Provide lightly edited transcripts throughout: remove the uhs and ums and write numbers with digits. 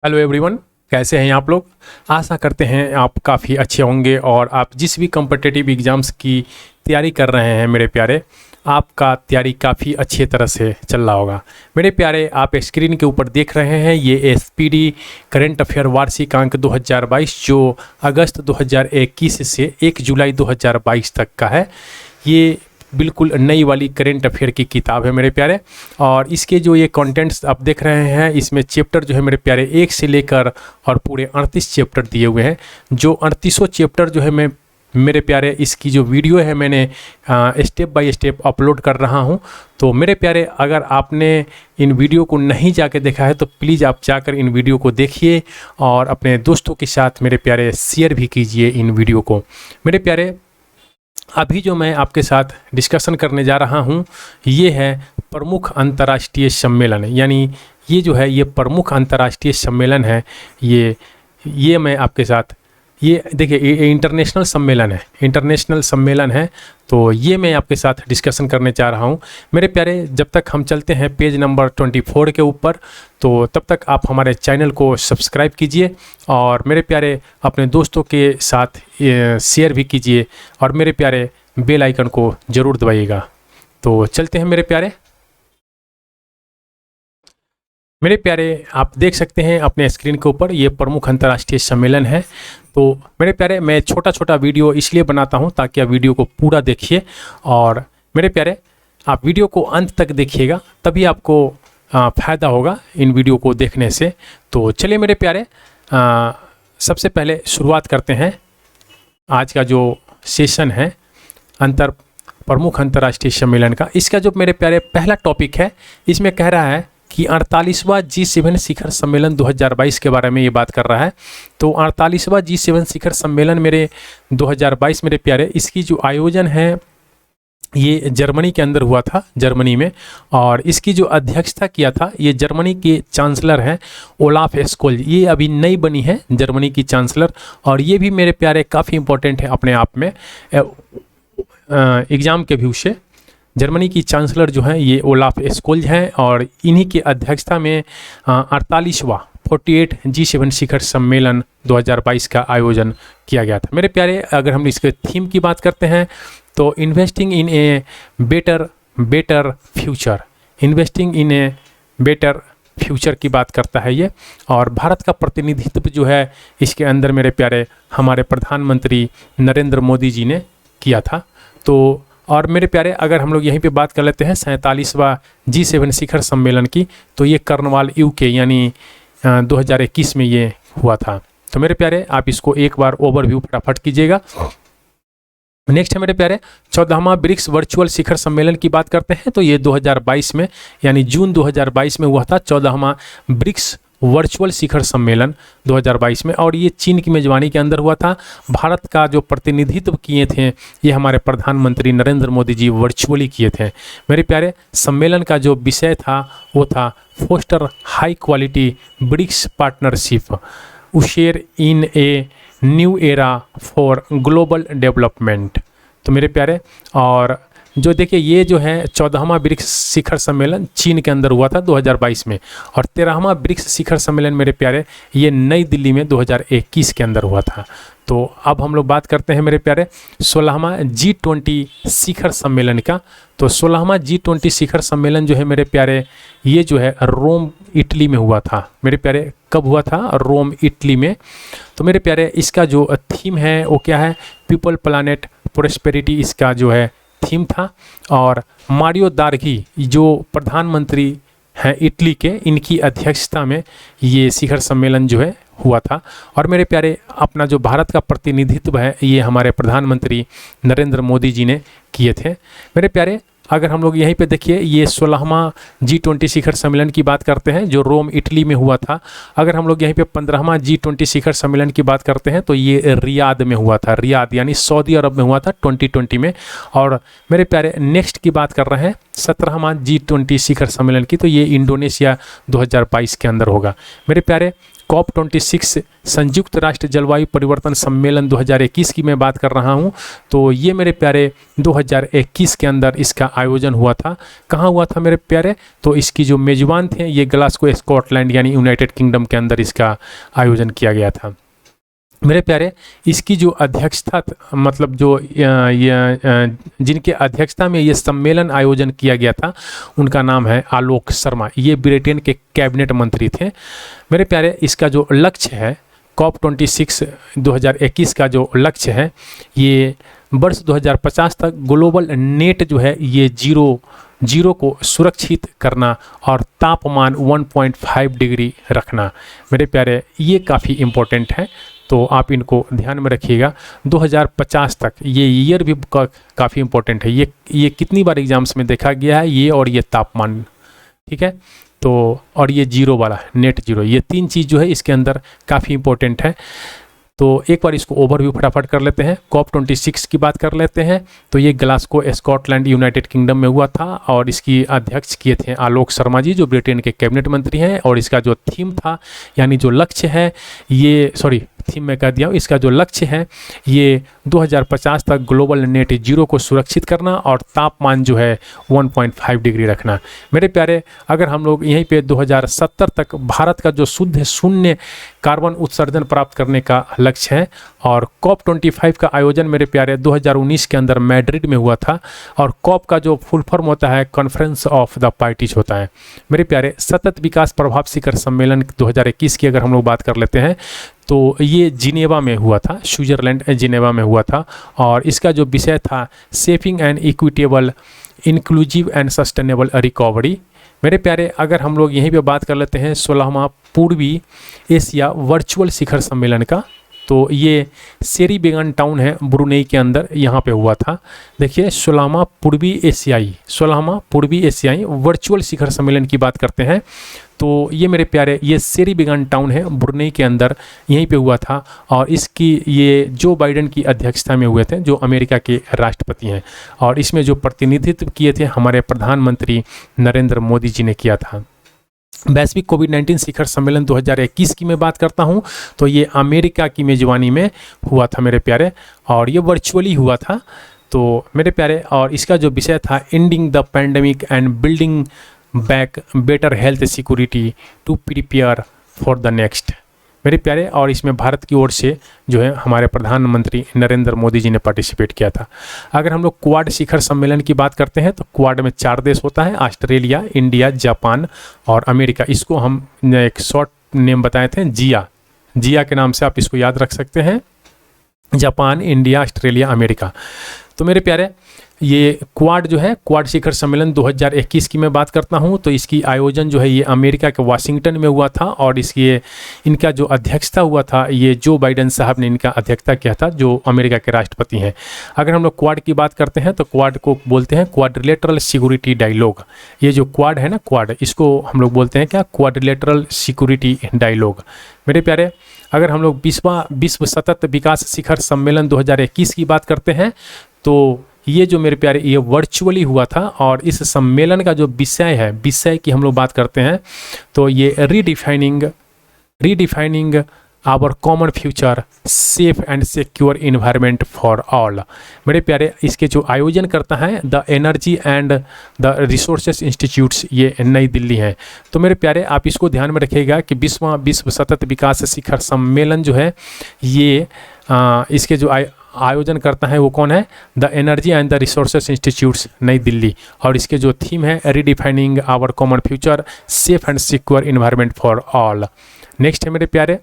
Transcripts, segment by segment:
Hello everyone, कैसे हैं आप लोग। आशा करते हैं आप काफ़ी अच्छे होंगे और आप जिस भी कॉम्पिटिटिव एग्ज़ाम्स की तैयारी कर रहे हैं मेरे प्यारे, आपका तैयारी काफ़ी अच्छी तरह से चल रहा होगा। मेरे प्यारे, आप स्क्रीन के ऊपर देख रहे हैं ये एसपीडी करंट अफेयर वार्षिक अंक 2022 जो अगस्त 2021 से 1 जुलाई 2022 तक का है। ये बिल्कुल नई वाली करेंट अफेयर की किताब है मेरे प्यारे। और इसके जो ये कंटेंट्स आप देख रहे हैं, इसमें चैप्टर जो है मेरे प्यारे 1 से लेकर और पूरे 38 चैप्टर दिए हुए हैं। जो 38 चैप्टर जो है मैं मेरे प्यारे इसकी जो वीडियो है मैंने स्टेप बाय स्टेप अपलोड कर रहा हूं। तो मेरे प्यारे, अगर आपने इन वीडियो को नहीं जाके देखा है तो प्लीज़ आप जाकर इन वीडियो को देखिए और अपने दोस्तों के साथ मेरे प्यारे शेयर भी कीजिए इन वीडियो को। मेरे प्यारे, अभी जो मैं आपके साथ डिस्कशन करने जा रहा हूं ये है प्रमुख अंतर्राष्ट्रीय सम्मेलन, यानी ये जो है ये प्रमुख अंतर्राष्ट्रीय सम्मेलन है। ये मैं आपके साथ, ये देखिए ये इंटरनेशनल सम्मेलन है। तो ये मैं आपके साथ डिस्कशन करने चाह रहा हूँ मेरे प्यारे। जब तक हम चलते हैं पेज नंबर 24 के ऊपर, तो तब तक आप हमारे चैनल को सब्सक्राइब कीजिए और मेरे प्यारे अपने दोस्तों के साथ शेयर भी कीजिए और मेरे प्यारे बेल आइकन को ज़रूर दबाइएगा। तो चलते हैं मेरे प्यारे। मेरे प्यारे, आप देख सकते हैं अपने स्क्रीन के ऊपर ये प्रमुख अंतर्राष्ट्रीय सम्मेलन है। तो मेरे प्यारे, मैं छोटा छोटा वीडियो इसलिए बनाता हूं ताकि आप वीडियो को पूरा देखिए और मेरे प्यारे आप वीडियो को अंत तक देखिएगा, तभी आपको फ़ायदा होगा इन वीडियो को देखने से। तो चलिए मेरे प्यारे, सबसे पहले शुरुआत करते हैं आज का जो सेशन है प्रमुख अंतर्राष्ट्रीय सम्मेलन का। इसका जो मेरे प्यारे पहला टॉपिक है, इसमें कह रहा है कि 48वां G7 शिखर सम्मेलन 2022 के बारे में ये बात कर रहा है। तो 48वां G7 शिखर सम्मेलन मेरे 2022 मेरे प्यारे, इसकी जो आयोजन है ये जर्मनी के अंदर हुआ था, जर्मनी में। और इसकी जो अध्यक्षता किया था ये जर्मनी के चांसलर हैं ओलाफ स्कोल्ज। ये अभी नई बनी है जर्मनी की चांसलर, और ये भी मेरे प्यारे काफ़ी इंपॉर्टेंट है अपने आप में एग्ज़ाम के व्यू से। जर्मनी की चांसलर जो हैं ये ओलाफ स्कोल्ज हैं और इन्हीं की अध्यक्षता में 48वां 48 G7 शिखर सम्मेलन 2022 का आयोजन किया गया था। मेरे प्यारे, अगर हम इसके थीम की बात करते हैं तो investing in a better future की बात करता है ये। और भारत का प्रतिनिधित्व जो है इसके अंदर मेरे प्यारे हमारे प्रधानमंत्री नरेंद्र मोदी जी ने किया था। तो और मेरे प्यारे, अगर हम लोग यहीं पे बात कर लेते हैं 47वां G7 शिखर सम्मेलन की, तो ये कर्नवाल यूके यानी 2021 में ये हुआ था। तो मेरे प्यारे, आप इसको एक बार ओवरव्यू फटाफट कीजिएगा। नेक्स्ट है मेरे प्यारे 14वां ब्रिक्स वर्चुअल शिखर सम्मेलन की बात करते हैं। तो ये 2022 में यानी जून 2022 में हुआ था 14वां ब्रिक्स वर्चुअल शिखर सम्मेलन 2022 में, और ये चीन की मेजबानी के अंदर हुआ था। भारत का जो प्रतिनिधित्व किए थे ये हमारे प्रधानमंत्री नरेंद्र मोदी जी वर्चुअली किए थे। मेरे प्यारे, सम्मेलन का जो विषय था वो था foster high quality BRICS partnership usher in a new era for global development. तो मेरे प्यारे, और जो देखिए ये जो है 14वां ब्रिक्स शिखर सम्मेलन चीन के अंदर हुआ था 2022 में, और 13वां ब्रिक्स शिखर सम्मेलन मेरे प्यारे ये नई दिल्ली में 2021 के अंदर हुआ था। तो अब हम लोग बात करते हैं मेरे प्यारे 16वां G20 शिखर सम्मेलन का। तो 16वां G20 शिखर सम्मेलन जो है मेरे प्यारे ये जो है रोम इटली में हुआ था। मेरे प्यारे, कब हुआ था? रोम इटली में। तो मेरे प्यारे इसका जो थीम है वो क्या है? पीपल प्लानेट प्रोस्पेरिटी इसका जो है थीम था। और मारियो दारघी जो प्रधानमंत्री हैं इटली के, इनकी अध्यक्षता में ये शिखर सम्मेलन जो है हुआ था। और मेरे प्यारे, अपना जो भारत का प्रतिनिधित्व है ये हमारे प्रधानमंत्री नरेंद्र मोदी जी ने किए थे। मेरे प्यारे, अगर हम लोग यहीं पे देखिए ये 16वां G20 शिखर सम्मेलन की बात करते हैं जो रोम इटली में हुआ था। अगर हम लोग यहीं पे 15वां G20 शिखर सम्मेलन की बात करते हैं तो ये रियाद में हुआ था, रियाद यानी सऊदी अरब में हुआ था 2020 में। और मेरे प्यारे नेक्स्ट की बात कर रहे हैं 17वां G20 शिखर सम्मेलन की, तो ये इंडोनेशिया 2022 के अंदर होगा। मेरे प्यारे, COP26 संयुक्त राष्ट्र जलवायु परिवर्तन सम्मेलन 2021 की मैं बात कर रहा हूँ। तो ये मेरे प्यारे 2021 के अंदर इसका आयोजन हुआ था। कहाँ हुआ था मेरे प्यारे? तो इसकी जो मेजबान थे ये ग्लासगो स्कॉटलैंड यानी यूनाइटेड किंगडम के अंदर इसका आयोजन किया गया था। मेरे प्यारे, इसकी जो अध्यक्षता मतलब जो जिनके अध्यक्षता में ये सम्मेलन आयोजन किया गया था उनका नाम है आलोक शर्मा। ये ब्रिटेन के कैबिनेट मंत्री थे। मेरे प्यारे, इसका जो लक्ष्य है COP26 2021 का जो लक्ष्य है ये वर्ष 2050 तक ग्लोबल नेट जो है ये जीरो को सुरक्षित करना और तापमान 1.5 डिग्री रखना। मेरे प्यारे, ये काफ़ी इम्पोर्टेंट है, तो आप इनको ध्यान में रखिएगा। 2050 तक ये ईयर भी काफ़ी इम्पोर्टेंट है। ये कितनी बार एग्जाम्स में देखा गया है, ये और ये तापमान, ठीक है। तो और ये जीरो वाला नेट जीरो, ये तीन चीज़ जो है इसके अंदर काफ़ी इम्पोर्टेंट है। तो एक बार इसको ओवरव्यू फटाफट कर लेते हैं। COP26 की बात कर लेते हैं। तो ये ग्लासगो स्कॉटलैंड यूनाइटेड किंगडम में हुआ था और इसकी अध्यक्ष किए थे आलोक शर्मा जी, जो ब्रिटेन के कैबिनेट मंत्री हैं। और इसका जो थीम था यानी जो लक्ष्य है ये, सॉरी थीम में कह दिया हूँ, इसका जो लक्ष्य है ये 2050 तक ग्लोबल नेट जीरो को सुरक्षित करना और तापमान जो है 1.5 डिग्री रखना। मेरे प्यारे, अगर हम लोग यहीं पे 2070 तक भारत का जो शुद्ध शून्य कार्बन उत्सर्जन प्राप्त करने का लक्ष्य है। और COP25 का आयोजन मेरे प्यारे 2019 के अंदर मैड्रिड में हुआ था। और COP का जो फुल फॉर्म होता है कॉन्फ्रेंस ऑफ द पार्टीज होता है। मेरे प्यारे, सतत विकास प्रभाव शिखर सम्मेलन 2021 की अगर हम लोग बात कर लेते हैं तो ये जिनेवा में हुआ था, स्विट्जरलैंड जिनेवा में हुआ था। और इसका जो विषय था shaping and equitable inclusive and sustainable recovery. मेरे प्यारे, अगर हम लोग यहीं पे बात कर लेते हैं 16वां पूर्वी एशिया वर्चुअल शिखर सम्मेलन का, तो ये सेरी बेगान टाउन है ब्रुनेई के अंदर, यहाँ पे हुआ था। देखिए 16वां पूर्वी एशियाई वर्चुअल शिखर सम्मेलन की बात करते हैं तो ये मेरे प्यारे ये सेरी बेगान टाउन है ब्रुनेई के अंदर, यहीं पे हुआ था। और इसकी ये जो बाइडेन की अध्यक्षता में हुए थे, जो अमेरिका के राष्ट्रपति हैं। और इसमें जो प्रतिनिधित्व किए थे हमारे प्रधानमंत्री नरेंद्र मोदी जी ने किया था। वैश्विक कोविड-19 शिखर सम्मेलन 2021 की मैं बात करता हूं तो ये अमेरिका की मेजबानी में हुआ था मेरे प्यारे, और ये वर्चुअली हुआ था। तो मेरे प्यारे, और इसका जो विषय था ending the pandemic and building back better health security to prepare for the next. मेरे प्यारे, और इसमें भारत की ओर से जो है हमारे प्रधानमंत्री नरेंद्र मोदी जी ने पार्टिसिपेट किया था। अगर हम लोग क्वाड शिखर सम्मेलन की बात करते हैं तो क्वाड में 4 देश होता है, ऑस्ट्रेलिया, इंडिया, जापान और अमेरिका। इसको हम एक शॉर्ट नेम बताए थे जिया के नाम से आप इसको याद रख सकते हैं, जापान, इंडिया, ऑस्ट्रेलिया, अमेरिका। तो मेरे प्यारे, ये क्वाड जो है क्वाड शिखर सम्मेलन 2021 की मैं बात करता हूँ तो इसकी आयोजन जो है ये अमेरिका के वाशिंगटन में हुआ था। और इनका जो अध्यक्षता हुआ था ये जो बाइडेन साहब ने इनका अध्यक्षता किया था, जो अमेरिका के राष्ट्रपति हैं। अगर हम लोग क्वाड की बात करते हैं तो क्वाड को बोलते हैं क्वाड्रिलेटरल सिक्योरिटी डायलॉग। ये जो क्वाड है ना, क्वाड, इसको हम लोग बोलते हैं क्या, क्वाड्रिलेटरल सिक्योरिटी डायलॉग। मेरे प्यारे, अगर हम लोग विश्व सतत विकास शिखर सम्मेलन 2021 की बात करते हैं तो ये जो मेरे प्यारे ये वर्चुअली हुआ था। और इस सम्मेलन का जो विषय की हम लोग बात करते हैं तो ये redefining our common future safe and secure environment for all. मेरे प्यारे, इसके जो आयोजन करता है the energy and the resources institutes, ये नई दिल्ली है। तो मेरे प्यारे, आप इसको ध्यान में रखिएगा कि विश्व सतत विकास शिखर सम्मेलन जो है ये इसके जो आयोजन करता है वो कौन है, the energy and the resources institutes, नई दिल्ली। और इसके जो थीम है redefining our common future safe and secure environment for all. Next है मेरे प्यारे,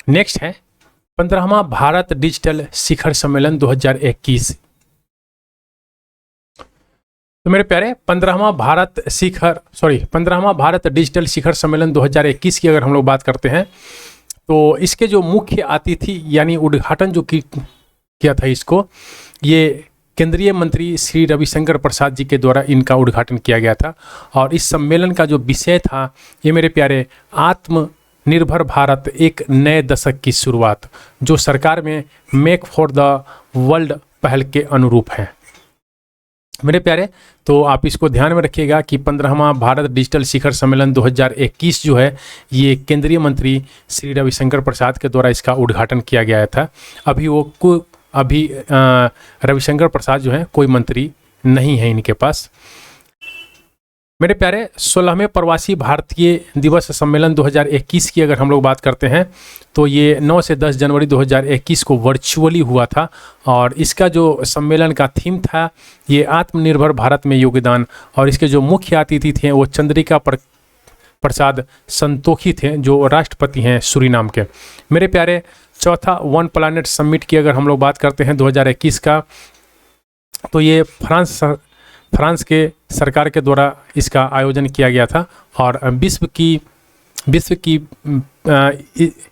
नेक्स्ट है 15वां भारत डिजिटल शिखर सम्मेलन 2021। तो मेरे प्यारे 15वां भारत डिजिटल शिखर सम्मेलन 2021 की अगर हम लोग बात करते हैं तो इसके जो मुख्य अतिथि यानी उद्घाटन जो किया था इसको, ये केंद्रीय मंत्री श्री रविशंकर प्रसाद जी के द्वारा इनका उद्घाटन किया गया था। और इस सम्मेलन का जो विषय था ये मेरे प्यारे आत्मनिर्भर भारत एक नए दशक की शुरुआत, जो सरकार में मेक फॉर द वर्ल्ड पहल के अनुरूप है। मेरे प्यारे, तो आप इसको ध्यान में रखिएगा कि 15वां भारत डिजिटल शिखर सम्मेलन 2021 जो है ये केंद्रीय मंत्री श्री रविशंकर प्रसाद के द्वारा इसका उद्घाटन किया गया था। अभी रविशंकर प्रसाद जो हैं कोई मंत्री नहीं है इनके पास। मेरे प्यारे, 16वें प्रवासी भारतीय दिवस सम्मेलन 2021 की अगर हम लोग बात करते हैं तो ये 9 से 10 जनवरी 2021 को वर्चुअली हुआ था और इसका जो सम्मेलन का थीम था ये आत्मनिर्भर भारत में योगदान, और इसके जो मुख्य अतिथि थे वो चंद्रिका प्रसाद संतोखी थे जो राष्ट्रपति हैं सूरीनाम के। मेरे प्यारे, चौथा वन प्लैनेट समिट की अगर हम लोग बात करते हैं 2021 का, तो ये फ्रांस के सरकार के द्वारा इसका आयोजन किया गया था और विश्व की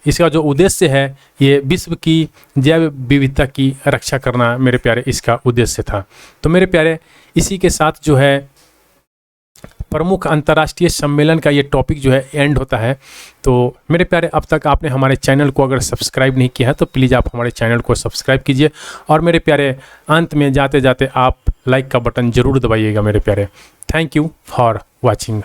इसका जो उद्देश्य है ये विश्व की जैव विविधता की रक्षा करना मेरे प्यारे इसका उद्देश्य था। तो मेरे प्यारे, इसी के साथ जो है प्रमुख अंतर्राष्ट्रीय सम्मेलन का ये टॉपिक जो है एंड होता है। तो मेरे प्यारे, अब तक आपने हमारे चैनल को अगर सब्सक्राइब नहीं किया है तो प्लीज़ आप हमारे चैनल को सब्सक्राइब कीजिए और मेरे प्यारे अंत में जाते जाते आप लाइक का बटन ज़रूर दबाइएगा मेरे प्यारे। Thank you for watching.